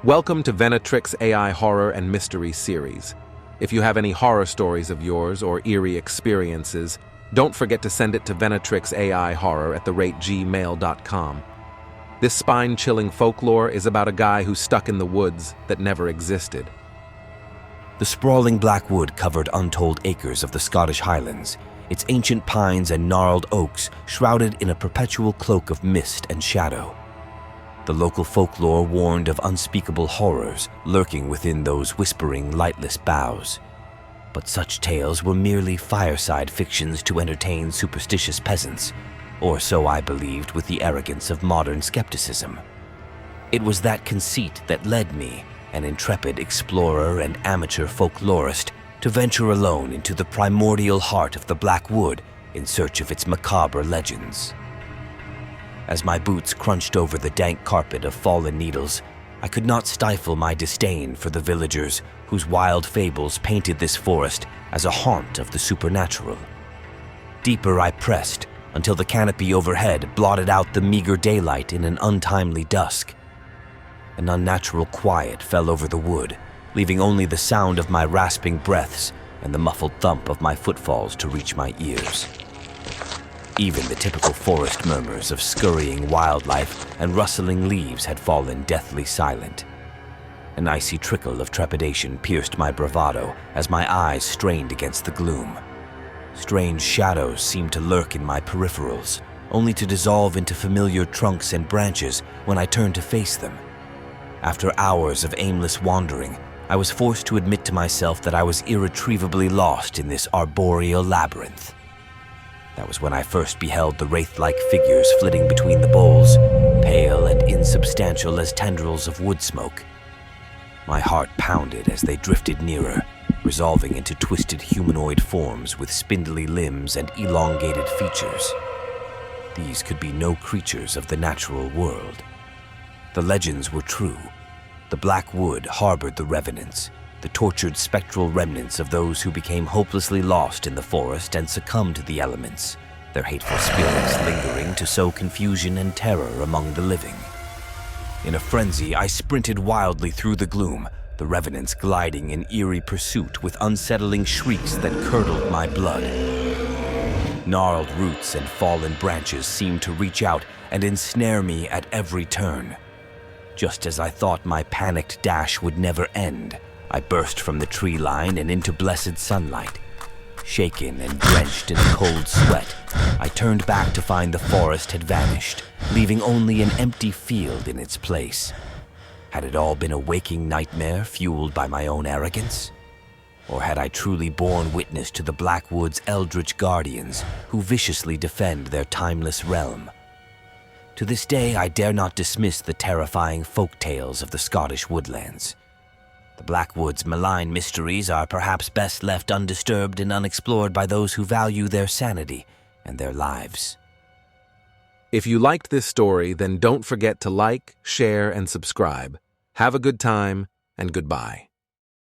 Welcome to VenatrixAI Horror and Mystery Series. If you have any horror stories of yours or eerie experiences, don't forget to send it to venatrixaihorror@gmail.com. This spine-chilling folklore is about a guy who's stuck in the woods that never existed. The sprawling black wood covered untold acres of the Scottish Highlands, its ancient pines and gnarled oaks shrouded in a perpetual cloak of mist and shadow. The local folklore warned of unspeakable horrors lurking within those whispering, lightless boughs. But such tales were merely fireside fictions to entertain superstitious peasants, or so I believed with the arrogance of modern skepticism. It was that conceit that led me, an intrepid explorer and amateur folklorist, to venture alone into the primordial heart of the Black Wood in search of its macabre legends. As my boots crunched over the dank carpet of fallen needles, I could not stifle my disdain for the villagers whose wild fables painted this forest as a haunt of the supernatural. Deeper I pressed until the canopy overhead blotted out the meager daylight in an untimely dusk. An unnatural quiet fell over the wood, leaving only the sound of my rasping breaths and the muffled thump of my footfalls to reach my ears. Even the typical forest murmurs of scurrying wildlife and rustling leaves had fallen deathly silent. An icy trickle of trepidation pierced my bravado as my eyes strained against the gloom. Strange shadows seemed to lurk in my peripherals, only to dissolve into familiar trunks and branches when I turned to face them. After hours of aimless wandering, I was forced to admit to myself that I was irretrievably lost in this arboreal labyrinth. That was when I first beheld the wraith-like figures flitting between the boles, pale and insubstantial as tendrils of wood smoke. My heart pounded as they drifted nearer, resolving into twisted humanoid forms with spindly limbs and elongated features. These could be no creatures of the natural world. The legends were true. The Black Wood harbored the revenants, the tortured spectral remnants of those who became hopelessly lost in the forest and succumbed to the elements, their hateful spirits lingering to sow confusion and terror among the living. In a frenzy, I sprinted wildly through the gloom, the revenants gliding in eerie pursuit with unsettling shrieks that curdled my blood. Gnarled roots and fallen branches seemed to reach out and ensnare me at every turn. Just as I thought my panicked dash would never end, I burst from the tree line and into blessed sunlight. Shaken and drenched in a cold sweat, I turned back to find the forest had vanished, leaving only an empty field in its place. Had it all been a waking nightmare fueled by my own arrogance? Or had I truly borne witness to the Black Wood's eldritch guardians who viciously defend their timeless realm? To this day, I dare not dismiss the terrifying folk tales of the Scottish woodlands. The Black Wood's malign mysteries are perhaps best left undisturbed and unexplored by those who value their sanity and their lives. If you liked this story, then don't forget to like, share, and subscribe. Have a good time, and goodbye.